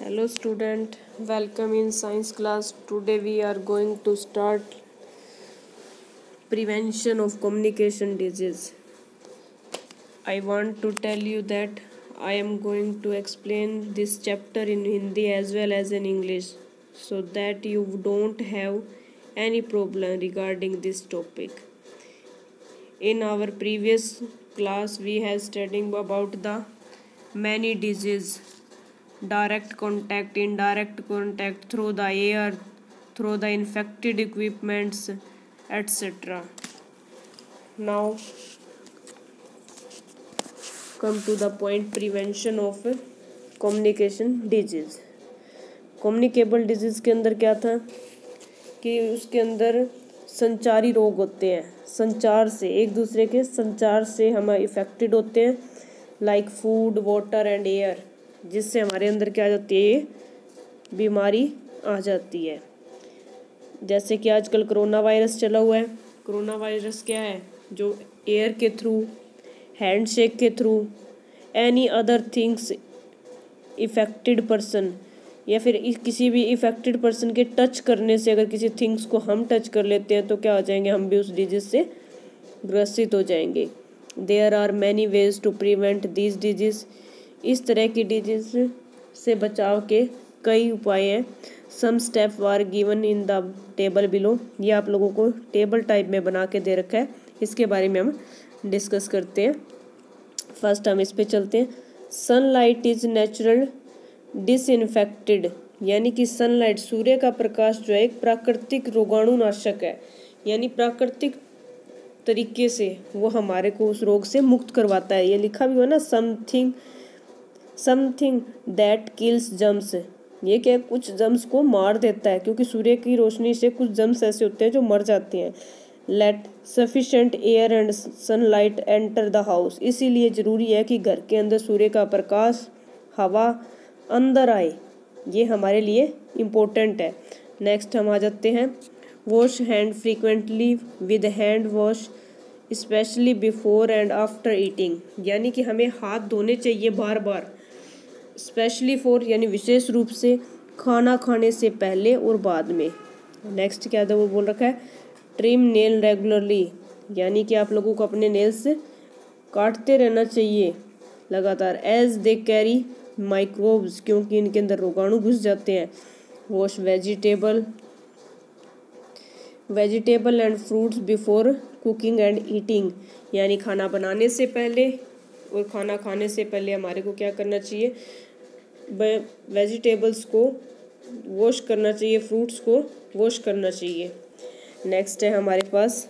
Hello student, welcome in science class. Today we are going to start prevention of communication disease. I want to tell you that I am going to explain this chapter in Hindi as well as in English so that you don't have any problem regarding this topic. In our previous class we have studying about the many diseases, direct contact, indirect contact, through the air, through the infected equipments, etc. Now come to the point, prevention of communication disease. Communicable disease के अंदर क्या था कि उसके अंदर संचारी रोग होते हैं, संचार से, एक दूसरे के संचार से हम इफेक्टेड होते हैं, like food, water and air, जिससे हमारे अंदर क्या आ जाती है, ये बीमारी आ जाती है। जैसे कि आजकल कोरोना वायरस चला हुआ है। कोरोना वायरस क्या है, जो एयर के थ्रू, हैंडशेक के through, any other things affected person या फिर किसी भी इफेक्टेड पर्सन के टच करने से, अगर किसी थिंग्स को हम टच कर लेते हैं तो क्या हो जाएंगे, हम भी उस डिजीज से ग्रसित हो जाएंगे। There are many ways to prevent this disease. इस तरह की डिजीज से बचाव के कई उपाय हैं। Some step are given in the table below. ये आप लोगों को टेबल टाइप में बना के दे रखा है, इसके बारे में हम डिस्कस करते हैं। फर्स्ट हम इस पे चलते हैं। सनलाइट इज नेचुरल डिसइंफेक्टेड, यानी कि सनलाइट, सूर्य का प्रकाश जो है एक प्राकृतिक रोगाणुनाशक है, यानी प्राकृतिक तरीके से वो हमारे को उस रोग से मुक्त करवाता है। ये लिखा भी हुआ ना, समथिंग दैट किल्स जर्म्स। ये क्या है, कुछ जर्म्स को मार देता है, क्योंकि सूर्य की रोशनी से कुछ जर्म्स ऐसे होते हैं जो मर जाते हैं। Let sufficient air and sunlight enter the house. इसीलिए ज़रूरी है कि घर के अंदर सूर्य का प्रकाश, हवा अंदर आए, ये हमारे लिए इम्पोर्टेंट है। नेक्स्ट हम आ जाते हैं, wash hand frequently with hand wash specially before and after eating, यानी कि हमें हाथ धोने चाहिए बार बार, स्पेशली फॉर यानी विशेष रूप से खाना खाने से पहले और बाद में। नेक्स्ट क्या था, वो बोल रखा है, ट्रिम नेल रेगुलरली, यानी कि आप लोगों को अपने नेल्स काटते रहना चाहिए लगातार। एज दे कैरी माइक्रोब्स, क्योंकि इनके अंदर रोगाणु घुस जाते हैं। Wash vegetable and fruits before cooking and eating, यानी खाना बनाने से पहले और खाना खाने से पहले हमारे को क्या करना चाहिए, वेजिटेबल्स को वॉश करना चाहिए, फ्रूट्स को वॉश करना चाहिए। नेक्स्ट है हमारे पास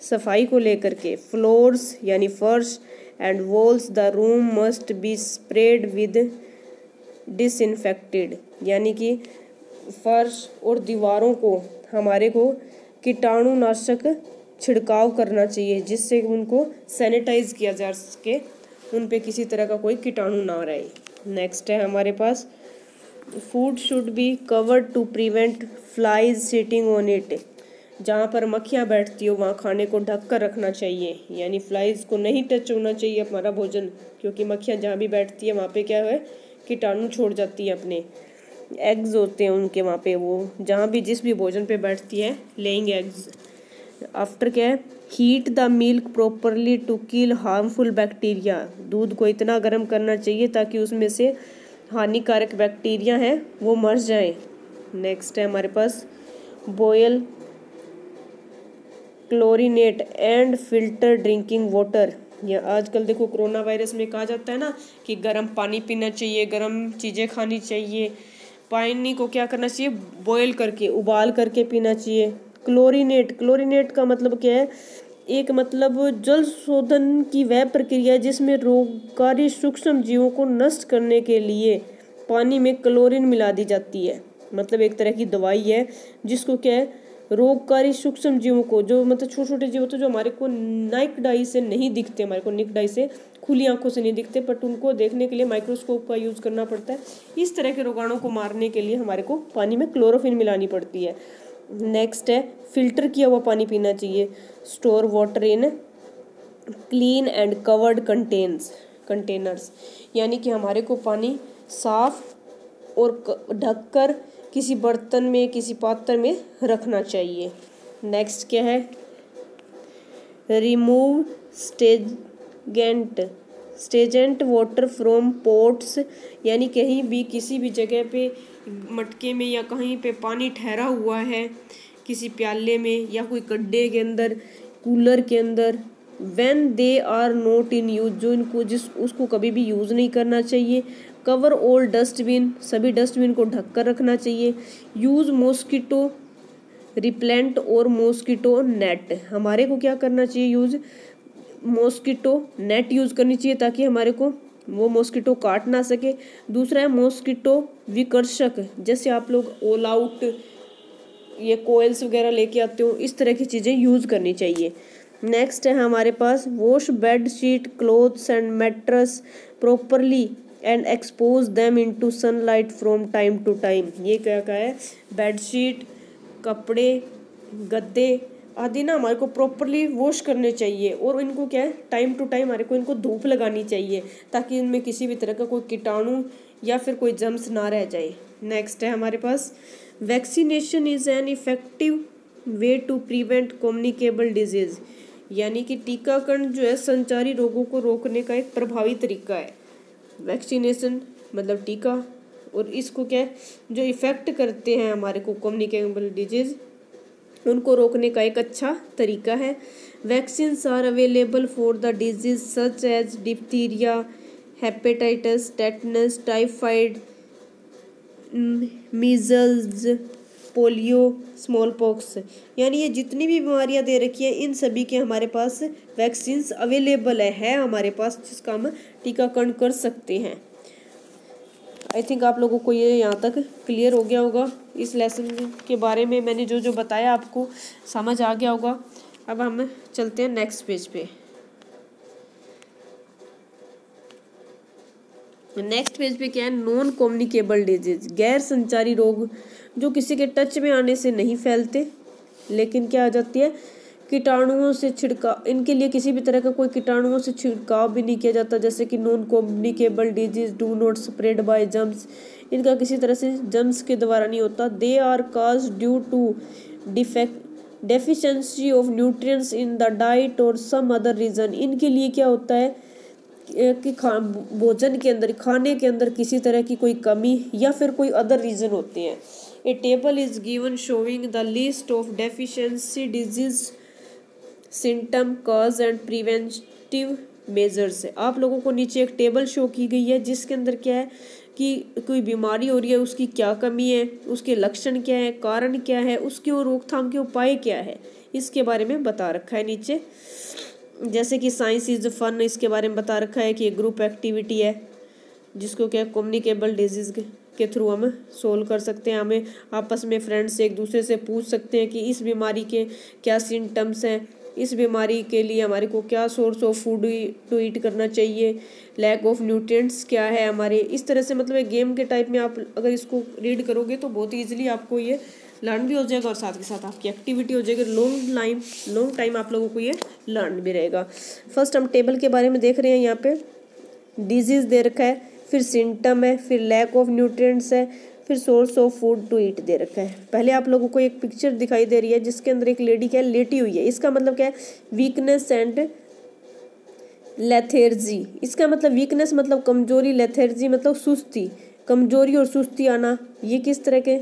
सफाई को लेकर के, फ्लोर्स यानी फर्श and walls the room must be spread with disinfected, यानी कि फर्श और दीवारों को हमारे को कीटाणुनाशक छिड़काव करना चाहिए, जिससे उनको सैनिटाइज किया जा सके, उन पे किसी तरह का कोई कीटाणु ना रहे। नेक्स्ट है हमारे पास, food should be covered to prevent flies sitting on it. जहाँ पर मक्खियाँ बैठती हो वहाँ खाने को ढक कर रखना चाहिए, यानी फ्लाइज को नहीं टच होना चाहिए हमारा भोजन, क्योंकि मक्खियाँ जहाँ भी बैठती है वहाँ पे क्या है, कीटाणु छोड़ जाती है, अपने एग्स होते हैं उनके वहाँ पे, वो जहाँ भी जिस भी भोजन पे बैठती है लेइंग एग्स। आफ्टर क्या है, heat the milk properly to kill harmful bacteria. दूध को इतना गर्म करना चाहिए ताकि उसमें से हानिकारक बैक्टीरिया हैं वो मर जाएं। नेक्स्ट है हमारे पास, boil chlorinate and filter drinking water. या आजकल देखो कोरोना वायरस में कहा जाता है ना कि गर्म पानी पीना चाहिए, गर्म चीज़ें खानी चाहिए, पानी को क्या करना चाहिए, बॉयल करके, उबाल करके पीना चाहिए। क्लोरीनेट का मतलब क्या है, एक मतलब जल शोधन की वह प्रक्रिया जिसमें रोगकारी सूक्ष्म जीवों को नष्ट करने के लिए पानी में क्लोरीन मिला दी जाती है। मतलब एक तरह की दवाई है जिसको क्या है, रोगकारी सूक्ष्म जीवों को, जो मतलब छोटे छोटे जीव होते हैं जो हमारे को नाइक डाई से नहीं दिखते, हमारे को निक डाई से, खुली आंखों से नहीं दिखते, बट उनको देखने के लिए माइक्रोस्कोप का यूज़ करना पड़ता है। इस तरह के रोगाणुओं को मारने के लिए हमारे को पानी में क्लोरोफिन मिलानी पड़ती है। नेक्स्ट है, फिल्टर किया हुआ पानी पीना चाहिए। Store water in clean and covered containers, यानी कि हमारे को पानी साफ और ढककर किसी बर्तन में, किसी पात्र में रखना चाहिए। नेक्स्ट क्या है, रिमूव स्टेजेंट वाटर फ्रॉम पोट्स, यानी कहीं भी किसी भी जगह पे मटके में या कहीं पे पानी ठहरा हुआ है किसी प्याले में या कोई गड्ढे के अंदर, कूलर के अंदर, when they are not in use, जो इनको उसको कभी भी यूज़ नहीं करना चाहिए। कवर ऑल डस्टबिन, सभी डस्टबिन को ढक कर रखना चाहिए। यूज़ मॉस्किटो रिप्लेंट और मॉस्किटो नेट, हमारे को क्या करना चाहिए, यूज़ मॉस्किटो नेट यूज़ करनी चाहिए ताकि हमारे को वो मॉस्किटो काट ना सके। दूसरा है मॉस्किटो विकर्षक, जैसे आप लोग ऑल आउट ये कोयल्स वगैरह लेके आते हो, इस तरह की चीज़ें यूज़ करनी चाहिए। नेक्स्ट है हमारे पास wash bed sheet clothes and mattress properly and expose them into sunlight from time to time. ये क्या है, बेड शीट, कपड़े, गद्दे आदि ना हमारे को प्रॉपरली वॉश करने चाहिए और इनको क्या है, टाइम टू टाइम हमारे को इनको धूप लगानी चाहिए ताकि इनमें किसी भी तरह का कोई कीटाणु या फिर कोई जर्म्स ना रह जाए। नेक्स्ट है हमारे पास vaccination is an effective way to prevent communicable disease, यानी कि टीकाकरण जो है संचारी रोगों को रोकने का एक प्रभावी तरीका है। वैक्सीनेशन मतलब टीका, और इसको क्या है, जो इफ़ेक्ट करते हैं हमारे को कम्युनिकेबल डिजीज़, उनको रोकने का एक अच्छा तरीका है। Vaccines are available for the disease such as diphtheria, hepatitis, tetanus, typhoid, measles, polio, small pox, यानी ये जितनी भी बीमारियां दे रखी है इन सभी के हमारे पास वैक्सीन्स अवेलेबल है हमारे पास, जिसका हम टीकाकरण कर सकते हैं। आई थिंक आप लोगों को ये यहाँ तक क्लियर हो गया होगा। इस लेसन के बारे में मैंने जो जो बताया आपको समझ आ गया होगा। अब हम चलते हैं नेक्स्ट पेज पे। नेक्स्ट पेज पे क्या है, नॉन कम्युनिकेबल डिजीज, गैर संचारी रोग जो किसी के टच में आने से नहीं फैलते लेकिन क्या आ जाती है, कीटाणुओं से छिड़काव, इनके लिए किसी भी तरह का कोई कीटाणुओं से छिड़काव भी नहीं किया जाता, जैसे कि non communicable disease do not spread by germs, इनका किसी तरह से जम्स के द्वारा नहीं होता। They are cause due to deficiency of nutrients in the diet और सम अदर रीजन, इनके लिए क्या होता है कि भोजन के अंदर, खाने के अंदर किसी तरह की कोई कमी या फिर कोई अदर रीजन होते हैं। A table is given showing the list of deficiency disease symptom cause and preventive measures. आप लोगों को नीचे एक टेबल शो की गई है जिसके अंदर क्या है कि कोई बीमारी हो रही है, उसकी क्या कमी है, उसके लक्षण क्या है, कारण क्या है, उसके और रोकथाम के उपाय क्या है, इसके बारे में बता रखा है नीचे। जैसे कि साइंस इज़ फन, इसके बारे में बता रखा है कि ये ग्रुप एक्टिविटी है जिसको क्या कम्युनिकेबल डिजीज़ के थ्रू हम सोल्व कर सकते हैं। हमें आपस में फ्रेंड्स से एक दूसरे से पूछ सकते हैं कि इस बीमारी के क्या सिम्टम्स हैं, इस बीमारी के लिए हमारे को क्या source of food to eat करना चाहिए, लैक ऑफ न्यूट्रिएंट्स क्या है हमारे, इस तरह से मतलब एक गेम के टाइप में आप अगर इसको रीड करोगे तो बहुत ईजिली आपको ये लर्न भी हो जाएगा और साथ के साथ आपकी एक्टिविटी हो जाएगी। लॉन्ग टाइम आप लोगों को ये लर्न भी रहेगा। फर्स्ट हम टेबल के बारे में देख रहे हैं, यहाँ पे डिजीज़ दे रखा है, फिर सिम्टम है, फिर लैक ऑफ न्यूट्रिएंट्स है, फिर source of food to eat दे रखा है। पहले आप लोगों को एक पिक्चर दिखाई दे रही है जिसके अंदर एक लेडी क्या है, लेटी हुई है। इसका मतलब क्या है, वीकनेस एंड लेथेर्जी। इसका मतलब वीकनेस मतलब कमजोरी, लेथेर्जी मतलब सुस्ती, कमजोरी और सुस्ती आना। ये किस तरह के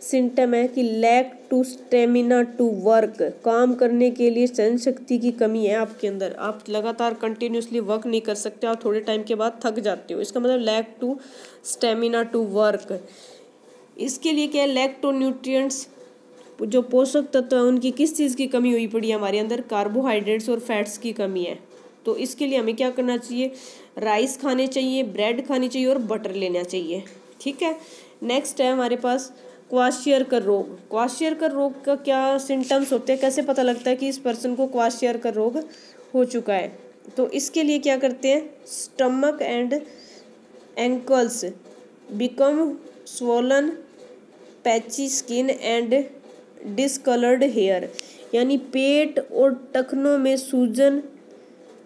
सिम्टम है कि lack to stamina to work, काम करने के लिए सहन शक्ति की कमी है आपके अंदर, आप लगातार कंटिन्यूसली वर्क नहीं कर सकते, आप थोड़े टाइम के बाद थक जाते हो। इसका मतलब lack to stamina to work. इसके लिए क्या है, लैक टू न्यूट्रिएंट्स, जो पोषक तत्व है उनकी किस चीज़ की कमी हुई पड़ी है हमारे अंदर, कार्बोहाइड्रेट्स और फैट्स की कमी है। तो इसके लिए हमें क्या करना चाहिए, राइस खाने चाहिए, ब्रेड खानी चाहिए और बटर लेना चाहिए। ठीक है, नेक्स्ट है हमारे पास क्वाशियरकर रोग। क्वाशियरकर रोग का क्या सिम्टम्स होते हैं, कैसे पता लगता है कि इस पर्सन को क्वाशियरकर रोग हो चुका है। तो इसके लिए क्या करते हैं, stomach and ankles become swollen, patchy skin and discoloured hair, यानी पेट और टखनों में सूजन,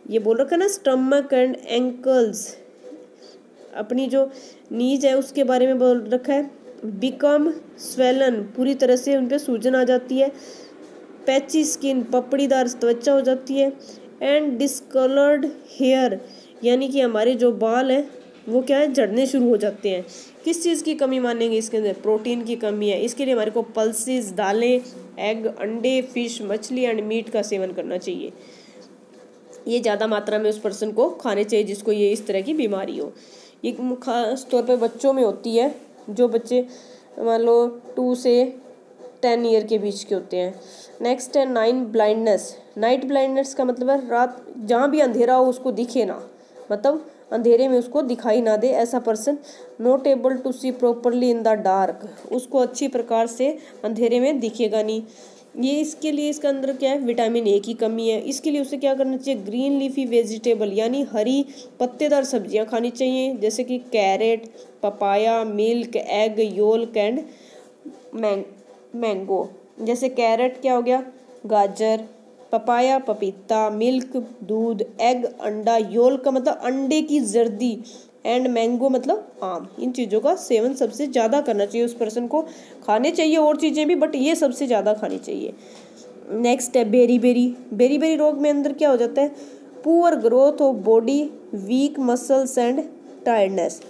ये बोल रखा है ना, स्टमक एंड एंकल्स, अपनी जो नीज है उसके बारे में बोल रखा है। बिकम स्वेलन, पूरी तरह से उन पर सूजन आ जाती है। पैची स्किन, पपड़ीदार त्वचा हो जाती है। एंड डिस्कलर्ड हेयर, यानी कि हमारे जो बाल हैं वो क्या है, झड़ने शुरू हो जाते हैं। किस चीज़ की कमी मानेंगे इसके अंदर, प्रोटीन की कमी है। इसके लिए हमारे को पल्सेस, दालें, एग, अंडे, फिश, मछली एंड मीट का सेवन करना चाहिए। ये ज़्यादा मात्रा में उस पर्सन को खाने चाहिए जिसको ये इस तरह की बीमारी हो। ये खास तौर पे बच्चों में होती है, जो बच्चे मान लो 2 से 10 ईयर के बीच के होते हैं। नेक्स्ट है 9 ब्लाइंडनेस। नाइट ब्लाइंडनेस का मतलब है रात जहाँ भी अंधेरा हो उसको दिखे ना, मतलब अंधेरे में उसको दिखाई ना दे ऐसा person. Not able to see properly in the dark, उसको अच्छी प्रकार से अंधेरे में दिखेगा नहीं। ये इसके लिए इसके अंदर क्या है, विटामिन ए की कमी है। इसके लिए उसे क्या करना चाहिए, ग्रीन लीफी वेजिटेबल यानी हरी पत्तेदार सब्जियां खानी चाहिए, जैसे कि carrot, papaya, milk, egg, yolk and mango. जैसे कैरेट क्या हो गया, गाजर, पपाया पपीता, मिल्क दूध, एग अंडा, योल्क का मतलब अंडे की जर्दी एंड मैंगो मतलब आम। इन चीज़ों का सेवन सबसे ज़्यादा करना चाहिए उस पर्सन को। खाने चाहिए और चीज़ें भी, बट ये सबसे ज़्यादा खानी चाहिए। नेक्स्ट है बेरी बेरी रोग में अंदर क्या हो जाता है, poor growth of body, week muscles and tiredness.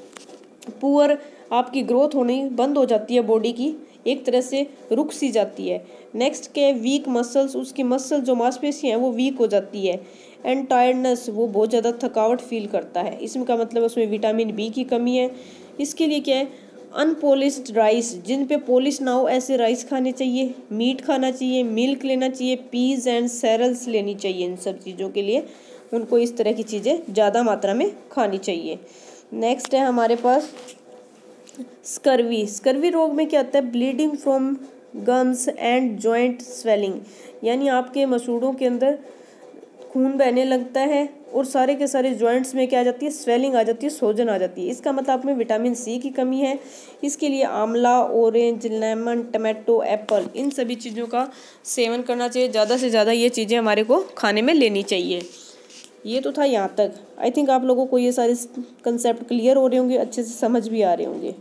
Poor आपकी ग्रोथ होनी बंद हो जाती है, बॉडी की एक तरह से रुक सी जाती है। नेक्स्ट क्या है, वीक मसल्स, उसकी मसल जो मांसपेशी हैं वो वीक हो जाती है। एंड टायर्डनेस, वो बहुत ज़्यादा थकावट फील करता है। इसमें का मतलब उसमें विटामिन बी की कमी है। इसके लिए क्या है, अनपॉलिश्ड राइस, जिन पे पॉलिश ना हो ऐसे राइस खाने चाहिए। मीट खाना चाहिए, मिल्क लेना चाहिए, पीज एंड सेरल्स लेनी चाहिए। इन सब चीज़ों के लिए उनको इस तरह की चीज़ें ज़्यादा मात्रा में खानी चाहिए। नेक्स्ट है हमारे पास स्कर्वी रोग में क्या होता है, bleeding from gums and joint swelling, यानी आपके मसूड़ों के अंदर खून बहने लगता है और सारे के सारे जॉइंट्स में क्या आ जाती है, स्वेलिंग आ जाती है, सूजन आ जाती है। इसका मतलब आप में विटामिन सी की कमी है। इसके लिए आंवला, ऑरेंज, लेमन, टमाटो, एप्पल, इन सभी चीज़ों का सेवन करना चाहिए। ज़्यादा से ज़्यादा ये चीज़ें हमारे को खाने में लेनी चाहिए। ये तो था यहाँ तक। आई थिंक आप लोगों को ये सारे कंसेप्ट क्लियर हो रहे होंगे, अच्छे से समझ भी आ रहे होंगे।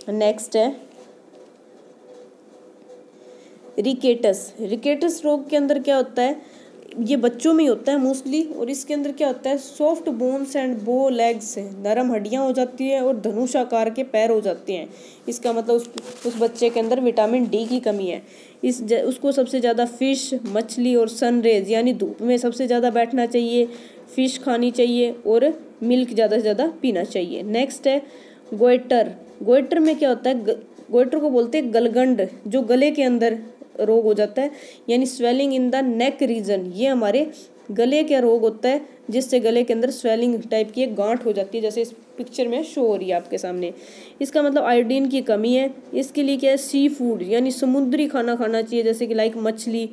नेक्स्ट है रिकेटस रोग के अंदर क्या होता है, ये बच्चों में ही होता है मोस्टली। और इसके अंदर क्या होता है, सॉफ्ट बोन्स एंड बो लेग्स, नरम हड्डियां हो जाती है और धनुषाकार के पैर हो जाते हैं। इसका मतलब उस बच्चे के अंदर विटामिन डी की कमी है। उसको सबसे ज़्यादा फिश, मछली और सनरेज यानी धूप में सबसे ज़्यादा बैठना चाहिए, फिश खानी चाहिए और मिल्क ज़्यादा से ज़्यादा पीना चाहिए। नेक्स्ट है गोइटर में क्या होता है, गोइटर को बोलते हैं गलगंड, जो गले के अंदर रोग हो जाता है, यानी swelling in the neck region. ये हमारे गले का रोग होता है जिससे गले के अंदर स्वेलिंग टाइप की एक गांठ हो जाती है, जैसे इस पिक्चर में शो हो रही है आपके सामने। इसका मतलब आयोडीन की कमी है। इसके लिए क्या है, सी फूड यानी समुद्री खाना खाना चाहिए, जैसे कि लाइक मछली।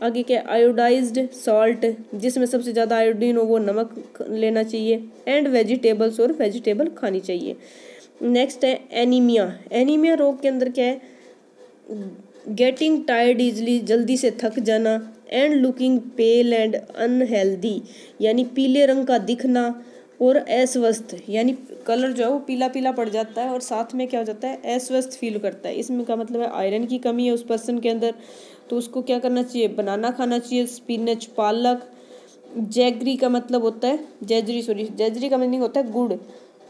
आगे क्या, आयोडाइज्ड सॉल्ट, जिसमें सबसे ज़्यादा आयोडीन हो वो नमक लेना चाहिए। एंड वेजिटेबल्स और वेजिटेबल खानी चाहिए। नेक्स्ट है एनीमिया रोग के अंदर क्या है, गेटिंग टायर्ड इजली, जल्दी से थक जाना। And looking pale and unhealthy, यानी पीले रंग का दिखना और अस्वस्थ, यानी कलर जो है वो पीला पीला पड़ जाता है और साथ में क्या हो जाता है, अस्वस्थ फील करता है। इसमें का मतलब है आयरन की कमी है उस पर्सन के अंदर, तो उसको क्या करना चाहिए, बनाना खाना चाहिए, स्पिनच, पालक। जैगरी का मतलब होता है जैजरी का मीनिंग होता है गुड़।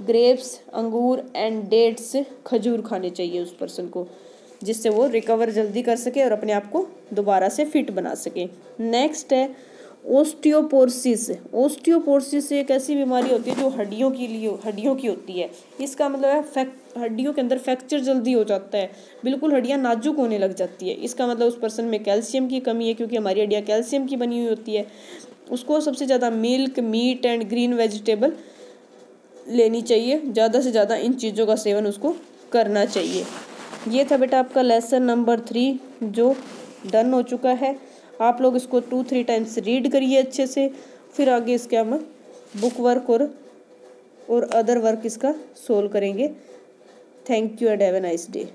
ग्रेप्स, अंगूर एंड डेट्स, खजूर खाने चाहिए उस पर्सन को, जिससे वो रिकवर जल्दी कर सके और अपने आप को दोबारा से फिट बना सके। नेक्स्ट है ओस्टियोपोरोसिस एक ऐसी बीमारी होती है जो हड्डियों की होती है। इसका मतलब है हड्डियों के अंदर फ्रैक्चर जल्दी हो जाता है, बिल्कुल हड्डियां नाजुक होने लग जाती है। इसका मतलब उस पर्सन में कैल्शियम की कमी है, क्योंकि हमारी हड्डियां कैल्शियम की बनी हुई होती है। उसको सबसे ज़्यादा milk, meat and green vegetable लेनी चाहिए। ज़्यादा से ज़्यादा इन चीज़ों का सेवन उसको करना चाहिए। ये था बेटा आपका लेसन नंबर 3 जो डन हो चुका है। आप लोग इसको 2-3 टाइम्स रीड करिए अच्छे से, फिर आगे इसके हम बुक वर्क और अदर वर्क इसका सोल्व करेंगे। Thank you and have a nice day.